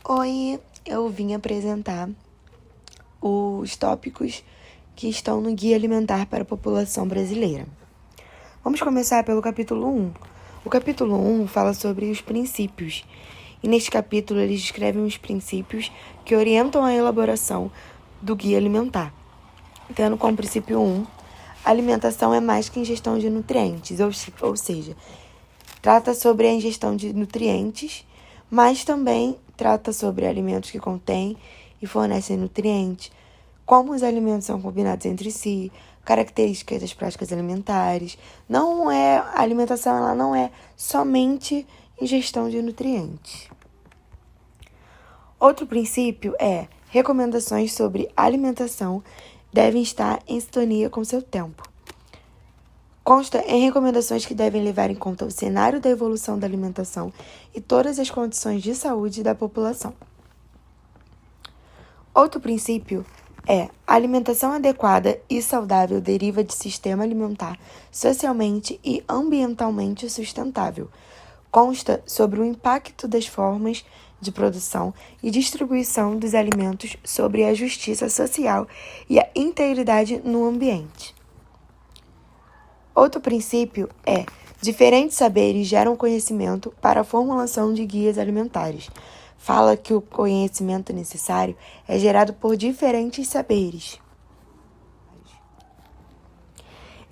Oi, eu vim apresentar os tópicos que estão no Guia Alimentar para a População Brasileira. Vamos começar pelo capítulo 1. O capítulo 1 fala sobre os princípios, e neste capítulo eles descrevem os princípios que orientam a elaboração do Guia Alimentar. Tendo como princípio 1, a alimentação é mais que ingestão de nutrientes, ou seja, trata sobre a ingestão de nutrientes, mas também trata sobre alimentos que contêm e fornecem nutrientes, como os alimentos são combinados entre si, características das práticas alimentares. A alimentação ela não é somente ingestão de nutrientes. Outro princípio é recomendações sobre alimentação devem estar em sintonia com seu tempo. Consta em recomendações que devem levar em conta o cenário da evolução da alimentação e todas as condições de saúde da população. Outro princípio é: a alimentação adequada e saudável deriva de sistema alimentar socialmente e ambientalmente sustentável. Consta sobre o impacto das formas de produção e distribuição dos alimentos sobre a justiça social e a integridade no ambiente. Outro princípio é: diferentes saberes geram conhecimento para a formulação de guias alimentares. Fala que o conhecimento necessário é gerado por diferentes saberes.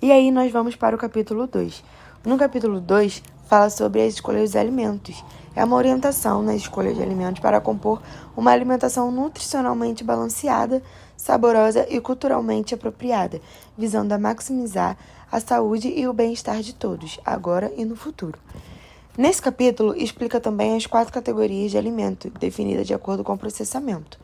E aí nós vamos para o capítulo 2. No capítulo 2, fala sobre as escolhas dos alimentos. É uma orientação nas escolhas de alimentos para compor uma alimentação nutricionalmente balanceada, saborosa e culturalmente apropriada, visando a maximizar a saúde e o bem-estar de todos, agora e no futuro. Nesse capítulo, explica também as 4 categorias de alimento, definidas de acordo com o processamento.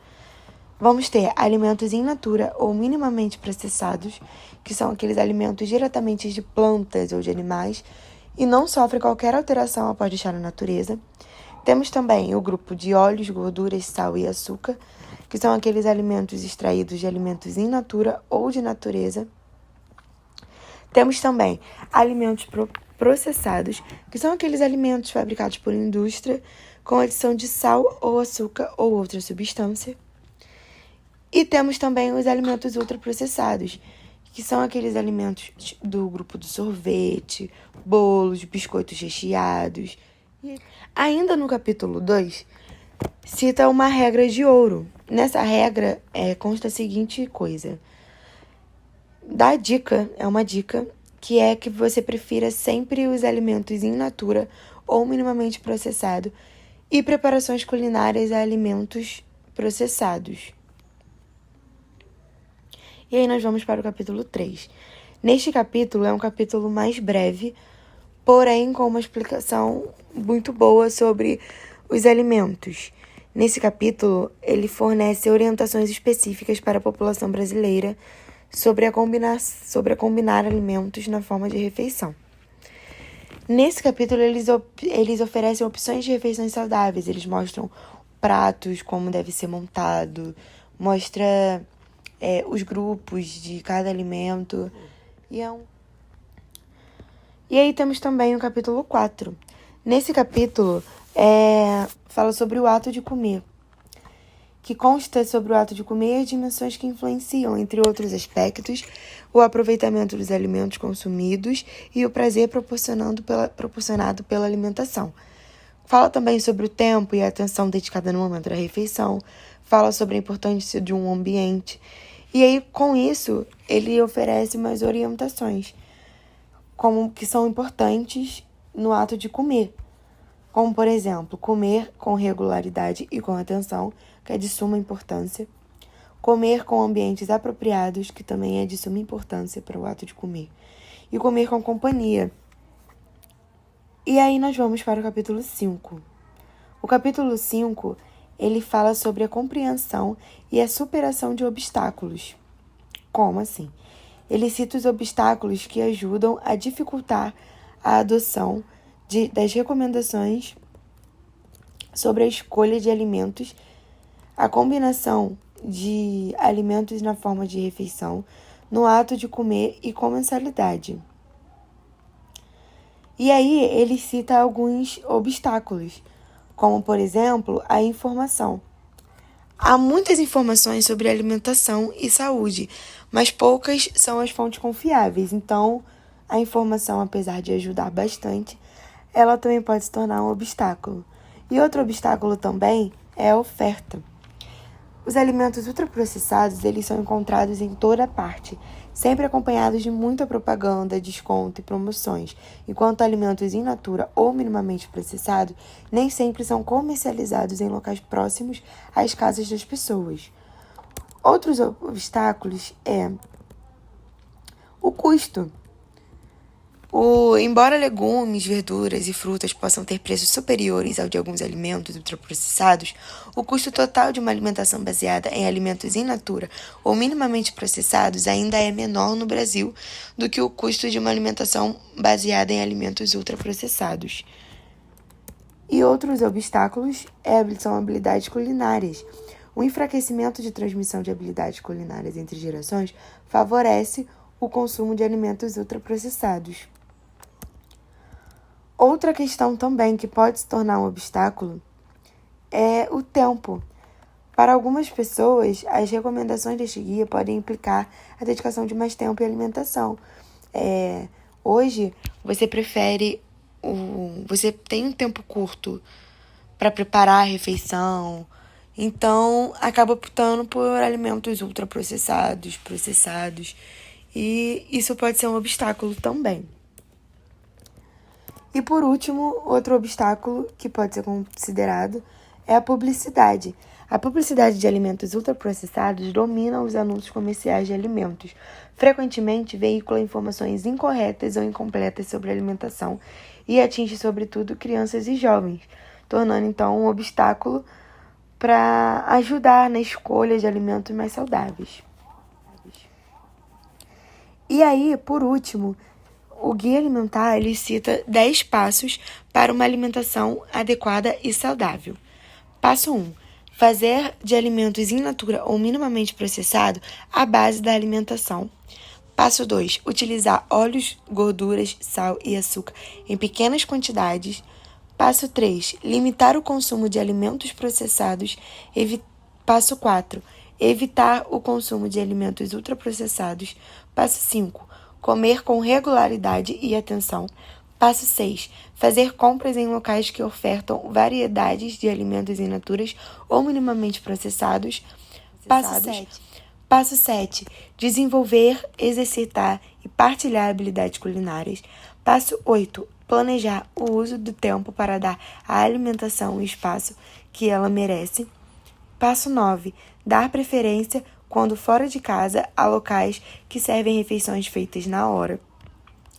Vamos ter alimentos in natura ou minimamente processados, que são aqueles alimentos diretamente de plantas ou de animais e não sofrem qualquer alteração após deixar na natureza. Temos também o grupo de óleos, gorduras, sal e açúcar, que são aqueles alimentos extraídos de alimentos in natura ou de natureza. Temos também alimentos processados, que são aqueles alimentos fabricados por indústria com adição de sal ou açúcar ou outra substância. E temos também os alimentos ultraprocessados, que são aqueles alimentos do grupo do sorvete, bolos, biscoitos recheados. E ainda no capítulo 2, cita uma regra de ouro. Nessa regra consta a seguinte coisa: é uma dica, que é que você prefira sempre os alimentos in natura ou minimamente processado e preparações culinárias a alimentos processados. E aí nós vamos para o capítulo 3. Neste capítulo é um capítulo mais breve, porém com uma explicação muito boa sobre os alimentos. Nesse capítulo, ele fornece orientações específicas para a população brasileira sobre a combinar alimentos na forma de refeição. Nesse capítulo, eles oferecem opções de refeições saudáveis. Eles mostram pratos, como deve ser montado, mostra os grupos de cada alimento. E aí temos também o capítulo 4. Nesse capítulo, fala sobre o ato de comer, que consta sobre o ato de comer e as dimensões que influenciam, entre outros aspectos, o aproveitamento dos alimentos consumidos e o prazer proporcionado pela alimentação. Fala também sobre o tempo e a atenção dedicada no momento da refeição, fala sobre a importância de um ambiente. E aí, com isso, ele oferece umas orientações que são importantes no ato de comer. Como, por exemplo, comer com regularidade e com atenção, que é de suma importância. Comer com ambientes apropriados, que também é de suma importância para o ato de comer. E comer com companhia. E aí nós vamos para o capítulo 5. O capítulo 5, ele fala sobre a compreensão e a superação de obstáculos. Como assim? Ele cita os obstáculos que ajudam a dificultar a adoção das recomendações sobre a escolha de alimentos, a combinação de alimentos na forma de refeição, no ato de comer e comensalidade. E aí ele cita alguns obstáculos, como, por exemplo, a informação. Há muitas informações sobre alimentação e saúde, mas poucas são as fontes confiáveis. Então, a informação, apesar de ajudar bastante, ela também pode se tornar um obstáculo. E outro obstáculo também é a oferta. Os alimentos ultraprocessados, eles são encontrados em toda parte, sempre acompanhados de muita propaganda, desconto e promoções, enquanto alimentos in natura ou minimamente processados nem sempre são comercializados em locais próximos às casas das pessoas. Outros obstáculos é o custo. Embora legumes, verduras e frutas possam ter preços superiores ao de alguns alimentos ultraprocessados, o custo total de uma alimentação baseada em alimentos in natura ou minimamente processados ainda é menor no Brasil do que o custo de uma alimentação baseada em alimentos ultraprocessados. E outros obstáculos são habilidades culinárias. O enfraquecimento de transmissão de habilidades culinárias entre gerações favorece o consumo de alimentos ultraprocessados. Outra questão também que pode se tornar um obstáculo é o tempo. Para algumas pessoas, as recomendações deste guia podem implicar a dedicação de mais tempo e alimentação. Hoje, você você tem um tempo curto para preparar a refeição, então acaba optando por alimentos ultraprocessados, processados, e isso pode ser um obstáculo também. E por último, outro obstáculo que pode ser considerado é a publicidade. A publicidade de alimentos ultraprocessados domina os anúncios comerciais de alimentos. Frequentemente veicula informações incorretas ou incompletas sobre alimentação e atinge, sobretudo, crianças e jovens, tornando então um obstáculo para ajudar na escolha de alimentos mais saudáveis. E aí, por último, o Guia Alimentar ele cita 10 passos para uma alimentação adequada e saudável. Passo 1. Fazer de alimentos in natura ou minimamente processado a base da alimentação. Passo 2. Utilizar óleos, gorduras, sal e açúcar em pequenas quantidades. Passo 3. Limitar o consumo de alimentos processados. Passo 4. Evitar o consumo de alimentos ultraprocessados. Passo 5. Comer com regularidade e atenção. Passo 6. Fazer compras em locais que ofertam variedades de alimentos in naturas ou minimamente processados. Passo 7. Desenvolver, exercitar e partilhar habilidades culinárias. Passo 8. Planejar o uso do tempo para dar à alimentação o espaço que ela merece. Passo 9. Dar preferência, quando fora de casa, a locais que servem refeições feitas na hora.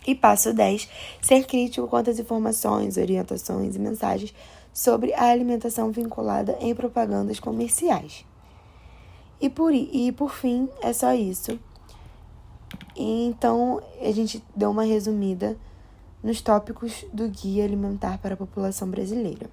E passo 10. Ser crítico quanto às informações, orientações e mensagens sobre a alimentação vinculada em propagandas comerciais. E por fim, é só isso. Então, a gente deu uma resumida nos tópicos do Guia Alimentar para a População Brasileira.